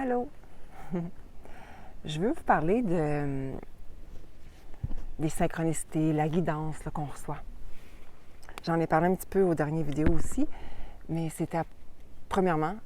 Allô! Je veux vous parler des synchronicités, la guidance qu'on reçoit. J'en ai parlé un petit peu aux dernières vidéos aussi, mais c'était premièrement,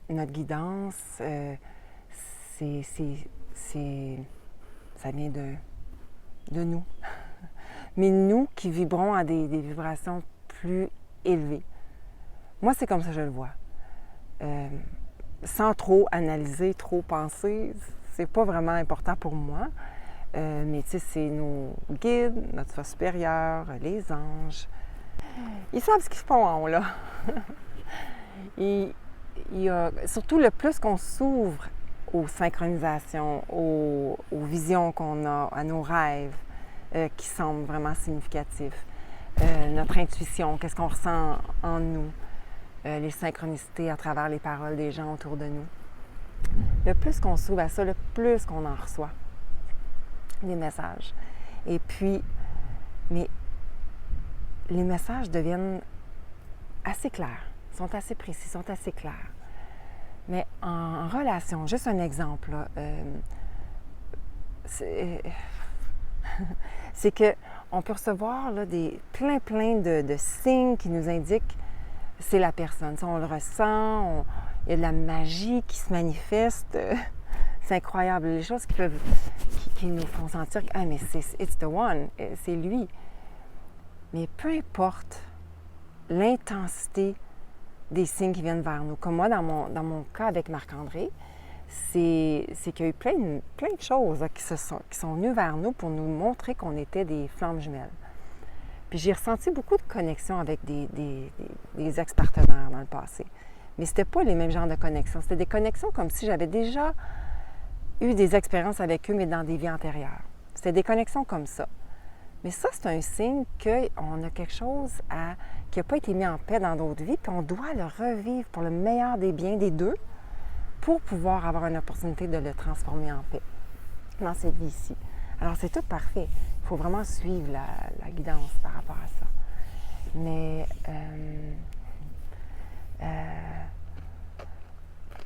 notre guidance, ça vient de nous. Mais nous qui vibrons à des vibrations plus élevées. Moi, c'est comme ça que je le vois. Sans trop analyser, trop penser, c'est pas vraiment important pour moi. Mais tu sais, c'est nos guides, notre soi supérieur, les anges. Ils savent ce qu'ils font, là. Surtout le plus qu'on s'ouvre aux synchronisations, aux visions qu'on a, à nos rêves qui semblent vraiment significatifs, notre intuition, qu'est-ce qu'on ressent en nous, les synchronicités à travers les paroles des gens autour de nous. Le plus qu'on s'ouvre à ça, le plus qu'on en reçoit des messages. Et puis, mais les messages deviennent assez clairs, sont assez précis, sont assez clairs. Mais en relation, juste un exemple, là, c'est qu'on peut recevoir là, plein de signes qui nous indiquent c'est la personne. On le ressent, il y a de la magie qui se manifeste. C'est incroyable. Les choses qui nous font sentir que mais it's the one, c'est lui. Mais peu importe l'intensité des signes qui viennent vers nous. Comme moi, dans mon cas avec Marc-André, c'est qu'il y a eu plein de choses là, qui sont venues vers nous pour nous montrer qu'on était des flammes jumelles. Puis j'ai ressenti beaucoup de connexions avec des ex-partenaires dans le passé. Mais c'était pas les mêmes genres de connexions. C'était des connexions comme si j'avais déjà eu des expériences avec eux, mais dans des vies antérieures. C'était des connexions comme ça. Mais ça, c'est un signe qu'on a quelque chose qui n'a pas été mis en paix dans d'autres vies, puis on doit le revivre pour le meilleur des biens des deux pour pouvoir avoir une opportunité de le transformer en paix dans cette vie-ci. Alors, c'est tout parfait. Il faut vraiment suivre la guidance par rapport à ça. Mais,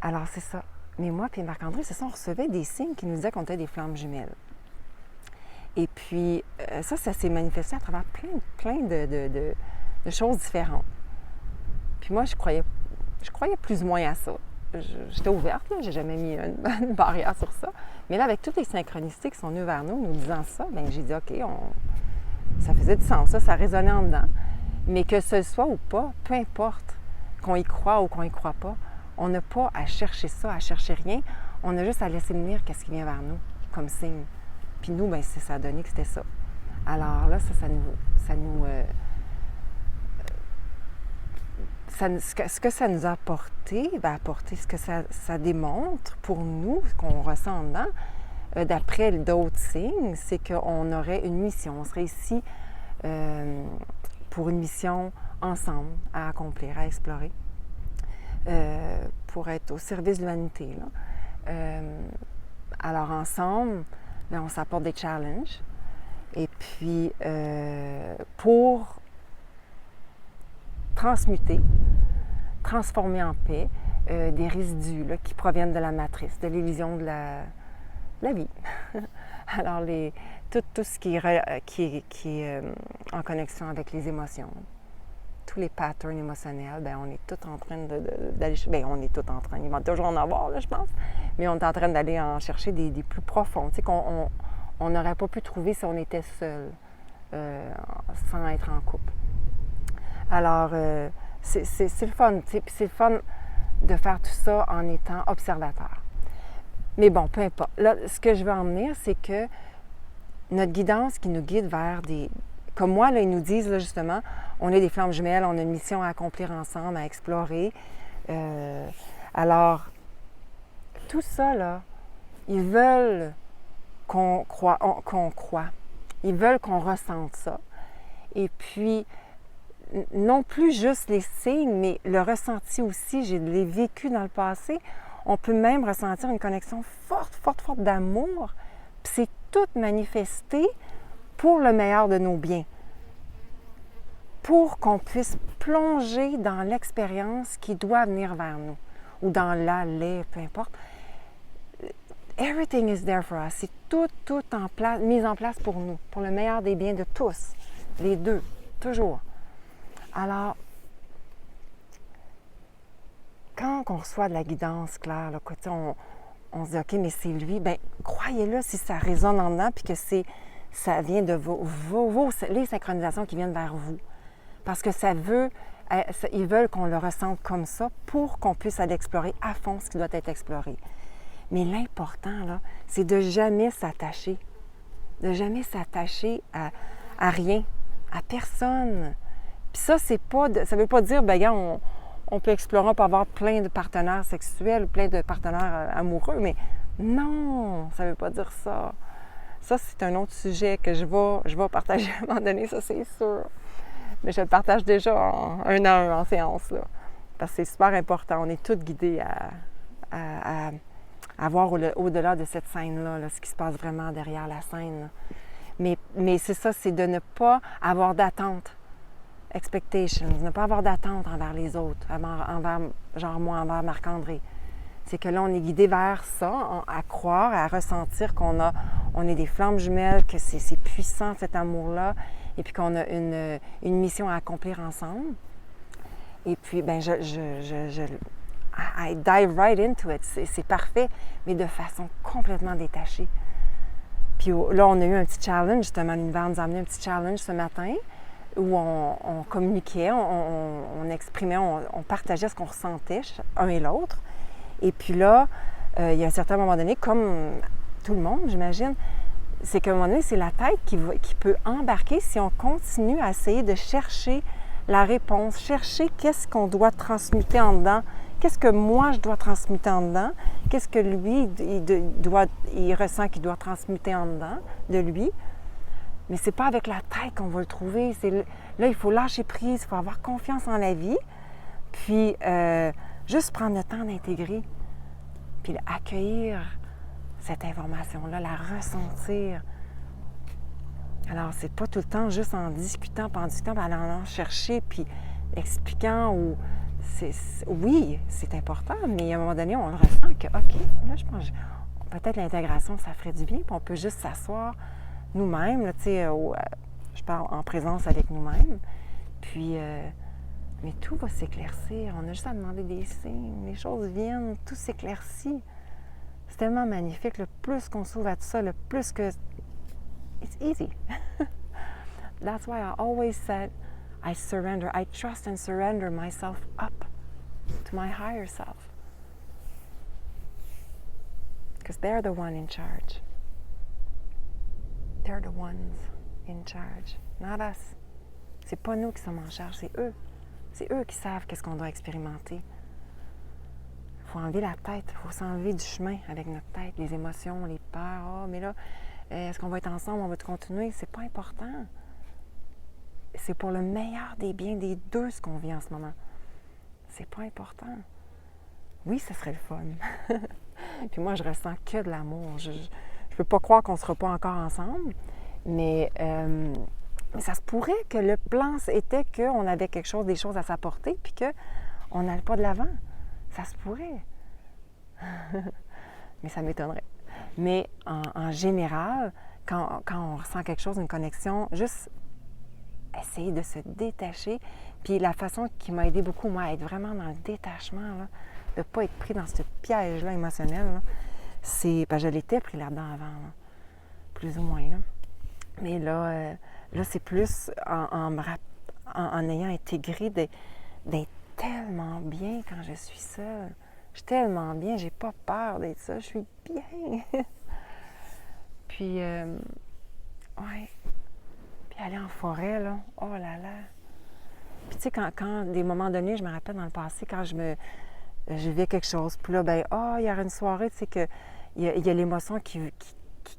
alors, c'est ça. Mais moi et Marc-André, c'est ça, on recevait des signes qui nous disaient qu'on était des flammes jumelles. Et puis, ça s'est manifesté à travers plein de choses différentes. Puis moi, je croyais plus ou moins à ça. J'étais ouverte, là, j'ai jamais mis une barrière sur ça. Mais là, avec toutes les synchronicités qui sont venues vers nous disant ça, bien, j'ai dit, OK, ça faisait du sens, ça résonnait en dedans. Mais que ce soit ou pas, peu importe, qu'on y croit ou qu'on y croit pas, on n'a pas à chercher ça, à chercher rien. On a juste à laisser venir qu'est-ce qui vient vers nous comme signe. Puis nous, bien, ça a donné que c'était ça. Alors là, ce que ça nous a apporté, ce que ça démontre pour nous, ce qu'on ressent en dedans, d'après d'autres signes, c'est qu'on aurait une mission. On serait ici pour une mission ensemble à accomplir, à explorer, pour être au service de l'humanité. Alors ensemble, bien, on s'apporte des challenges. Et puis, pour transmuter, transformer en paix des résidus là, qui proviennent de la matrice, de l'illusion de la vie. Alors, tout ce qui est en connexion avec les émotions, tous les patterns émotionnels, bien, on est tout en train d'aller... Bien, on est tout en train, il va toujours en avoir, là, je pense, mais on est en train d'aller en chercher des plus profonds, tu sais, qu'on n'aurait pas pu trouver si on était seul, sans être en couple. Alors, c'est le fun, tu sais, puis c'est le fun de faire tout ça en étant observateur. Mais bon, peu importe. Là, ce que je veux en venir, c'est que notre guidance qui nous guide vers des... Comme moi, là, ils nous disent, là, justement, on est des flammes jumelles, on a une mission à accomplir ensemble, à explorer. Alors, tout ça, là, ils veulent qu'on croit. Ils veulent qu'on ressente ça. Et puis, non plus juste les signes, mais le ressenti aussi, je l'ai vécu dans le passé. On peut même ressentir une connexion forte d'amour. Puis c'est tout manifesté pour le meilleur de nos biens. Pour qu'on puisse plonger dans l'expérience qui doit venir vers nous, ou dans les, peu importe. everything is there for us. C'est tout mis en place pour nous, pour le meilleur des biens de tous, les deux, toujours. Alors, quand on reçoit de la guidance claire, là, on se dit, OK, mais c'est lui, bien, croyez-le si ça résonne en dedans, puis que ça vient de les synchronisations qui viennent vers vous. Parce que ils veulent qu'on le ressente comme ça pour qu'on puisse aller explorer à fond ce qui doit être exploré. Mais l'important, là, c'est de jamais s'attacher. De jamais s'attacher à rien, à personne. Puis ça, ça veut pas dire, bien, on peut explorer, on peut avoir plein de partenaires sexuels, plein de partenaires amoureux, mais non, ça veut pas dire ça. Ça, c'est un autre sujet que je vais partager à un moment donné, ça c'est sûr. Mais je le partage déjà en 1 heure en séance, là, parce que c'est super important. On est tous guidés à voir au-delà de cette scène-là, là, ce qui se passe vraiment derrière la scène. Mais c'est ça, c'est de ne pas avoir d'attente. Expectations, ne pas avoir d'attente envers les autres, envers Marc-André. C'est que là, on est guidé vers ça, à croire, à ressentir on est des flammes jumelles, que c'est puissant cet amour-là, et puis qu'on a une mission à accomplir ensemble. Et puis, bien, I dive right into it. C'est parfait, mais de façon complètement détachée. Puis là, on a eu un petit challenge, justement, l'univers nous a amené un petit challenge ce matin, où on communiquait, on exprimait, on partageait ce qu'on ressentait, un et l'autre. Et puis là, il y a un certain moment donné, comme tout le monde, j'imagine, c'est qu'à un moment donné, c'est la tête qui peut embarquer si on continue à essayer de chercher la réponse, chercher qu'est-ce qu'on doit transmuter en dedans, qu'est-ce que moi je dois transmuter en dedans, qu'est-ce que lui, il ressent qu'il doit transmuter en dedans de lui. Mais c'est pas avec la tête qu'on va le trouver. Là, il faut lâcher prise, il faut avoir confiance en la vie, puis juste prendre le temps d'intégrer, puis accueillir cette information-là, la ressentir. Alors, c'est pas tout le temps juste en discutant, puis en allant chercher, puis expliquant. Oui, c'est important, mais à un moment donné, on le ressent que, OK, là, je pense peut-être l'intégration, ça ferait du bien, puis on peut juste s'asseoir nous-mêmes, là, je parle en présence avec nous-mêmes, puis, mais tout va s'éclaircir, on a juste à demander des signes, les choses viennent, tout s'éclaircit. C'est tellement magnifique, le plus qu'on s'ouvre à tout ça, le plus que... It's easy. That's why I always said, I trust and surrender myself up to my higher self. Because they're the one in charge. They're the ones in charge, not us. C'est pas nous qui sommes en charge, c'est eux. C'est eux qui savent qu'est-ce qu'on doit expérimenter. Il faut enlever la tête, il faut s'enlever du chemin avec notre tête, les émotions, les peurs. Ah, mais là, est-ce qu'on va être ensemble, on va continuer? C'est pas important. C'est pour le meilleur des biens des deux ce qu'on vit en ce moment. C'est pas important. Oui, ce serait le fun. Puis moi, je ressens que de l'amour. Je peux pas croire qu'on ne sera pas encore ensemble, mais ça se pourrait que le plan était qu'on avait des choses à s'apporter, puis qu'on n'allait pas de l'avant. Ça se pourrait. Mais ça m'étonnerait. Mais en général, quand on ressent quelque chose, une connexion, juste essayer de se détacher. Puis la façon qui m'a aidé beaucoup, moi, à être vraiment dans le détachement, là, de ne pas être pris dans ce piège-là émotionnel, là, je l'étais pris là-dedans avant, là, plus ou moins. Là. Mais là c'est plus en ayant intégré d'être tellement bien quand je suis seule. Je suis tellement bien, j'ai pas peur d'être ça, je suis bien. Puis, ouais. Puis aller en forêt, là, oh là là. Puis tu sais, quand des moments donnés, je me rappelle dans le passé, quand je vivais quelque chose, puis là, ben, il y aura une soirée, tu sais, qu'il y a l'émotion qui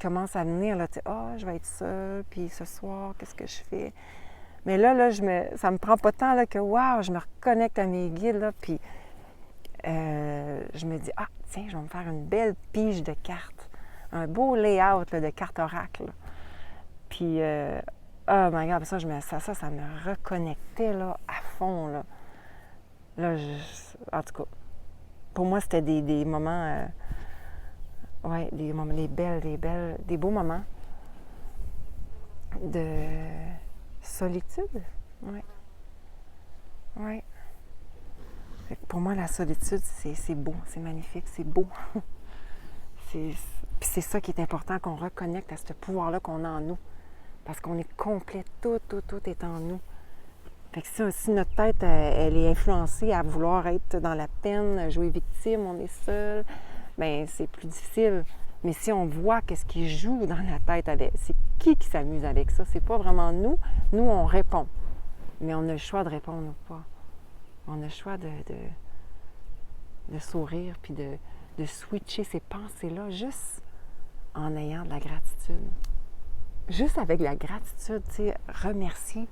commence à venir, là, tu sais, je vais être seule, puis ce soir, qu'est-ce que je fais? Mais là, ça me prend pas tant là, que, waouh, je me reconnecte à mes guides, là, puis je me dis, tiens, je vais me faire une belle pige de cartes, un beau layout là, de cartes oracle. Là. Puis, oh my God, ça me reconnectait là, à fond. Là, en tout cas, pour moi, c'était des moments Ouais, des beaux moments de solitude. Ouais, ouais. Pour moi, la solitude, c'est beau, c'est magnifique, c'est beau. Puis c'est ça qui est important, qu'on reconnecte à ce pouvoir-là qu'on a en nous. Parce qu'on est complet, tout est en nous. Fait que si notre tête, elle est influencée à vouloir être dans la peine, jouer victime, on est seul, bien, c'est plus difficile. Mais si on voit qu'est-ce qui joue dans la tête, c'est qui s'amuse avec ça? C'est pas vraiment nous. Nous, on répond. Mais on a le choix de répondre ou pas. On a le choix de sourire puis de switcher ces pensées-là juste en ayant de la gratitude. Juste avec la gratitude, tu sais, remercier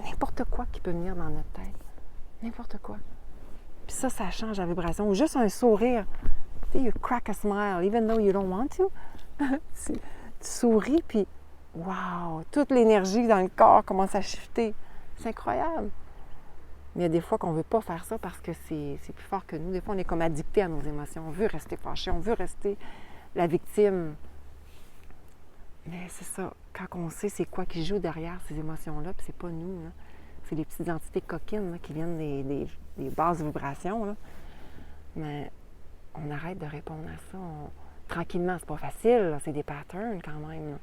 n'importe quoi qui peut venir dans notre tête. N'importe quoi. Puis ça change la vibration. Ou juste un sourire. Tu sais, you crack a smile, even though you don't want to. tu souris, puis wow, toute l'énergie dans le corps commence à shifter. C'est incroyable. Mais il y a des fois qu'on ne veut pas faire ça parce que c'est plus fort que nous. Des fois, on est comme addicté à nos émotions. On veut rester fâché, on veut rester la victime. Mais c'est ça, quand on sait c'est quoi qui joue derrière ces émotions-là, puis c'est pas nous, là. C'est les petites entités coquines là, qui viennent des basses vibrations. Là. Mais on arrête de répondre à ça. Tranquillement, c'est pas facile, là. C'est des patterns quand même.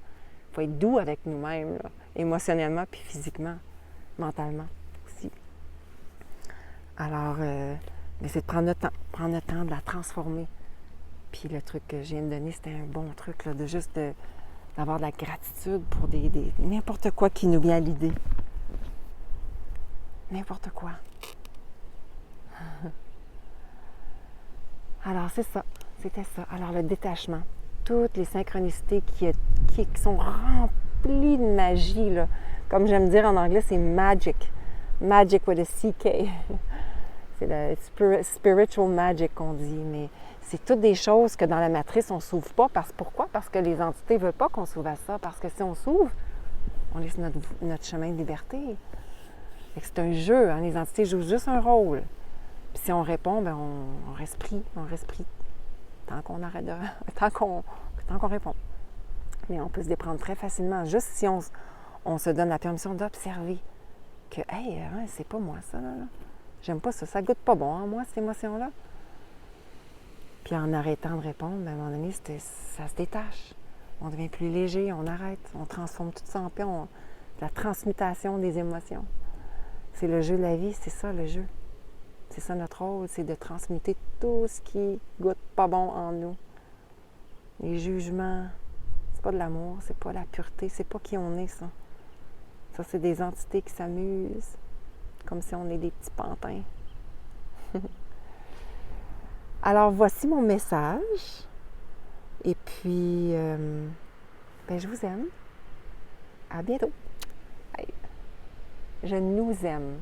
Il faut être doux avec nous-mêmes, là, émotionnellement puis physiquement, mentalement aussi. Alors, c'est de prendre le temps de la transformer. Puis le truc que je viens de donner, c'était un bon truc, là, d'avoir de la gratitude pour n'importe quoi qui nous vient à l'idée. N'importe quoi. Alors, c'est ça. C'était ça. Alors, le détachement. Toutes les synchronicités qui sont remplies de magie, là. Comme j'aime dire en anglais, c'est magic. Magic with a CK. C'est le spiritual magic qu'on dit. Mais c'est toutes des choses que dans la matrice, on ne s'ouvre pas. Pourquoi? Parce que les entités ne veulent pas qu'on s'ouvre à ça. Parce que si on s'ouvre, on laisse notre chemin de liberté. C'est un jeu. Hein? Les entités jouent juste un rôle. Puis si on répond, bien, on respire. Tant qu'on arrête de... tant qu'on répond. Mais on peut se déprendre très facilement. Juste si on se donne la permission d'observer que, hey, hein, c'est pas moi ça, là. J'aime pas ça. Ça goûte pas bon en moi, cette émotion-là. Puis en arrêtant de répondre, bien, à un moment donné, ça se détache. On devient plus léger, on arrête. On transforme tout ça en paix. La transmutation des émotions. C'est le jeu de la vie, c'est ça le jeu. C'est ça notre rôle, c'est de transmuter tout ce qui goûte pas bon en nous. Les jugements, c'est pas de l'amour, c'est pas la pureté, c'est pas qui on est, ça. Ça, c'est des entités qui s'amusent, comme si on est des petits pantins. Alors, voici mon message. Et puis, je vous aime. À bientôt. Bye. Je nous aime.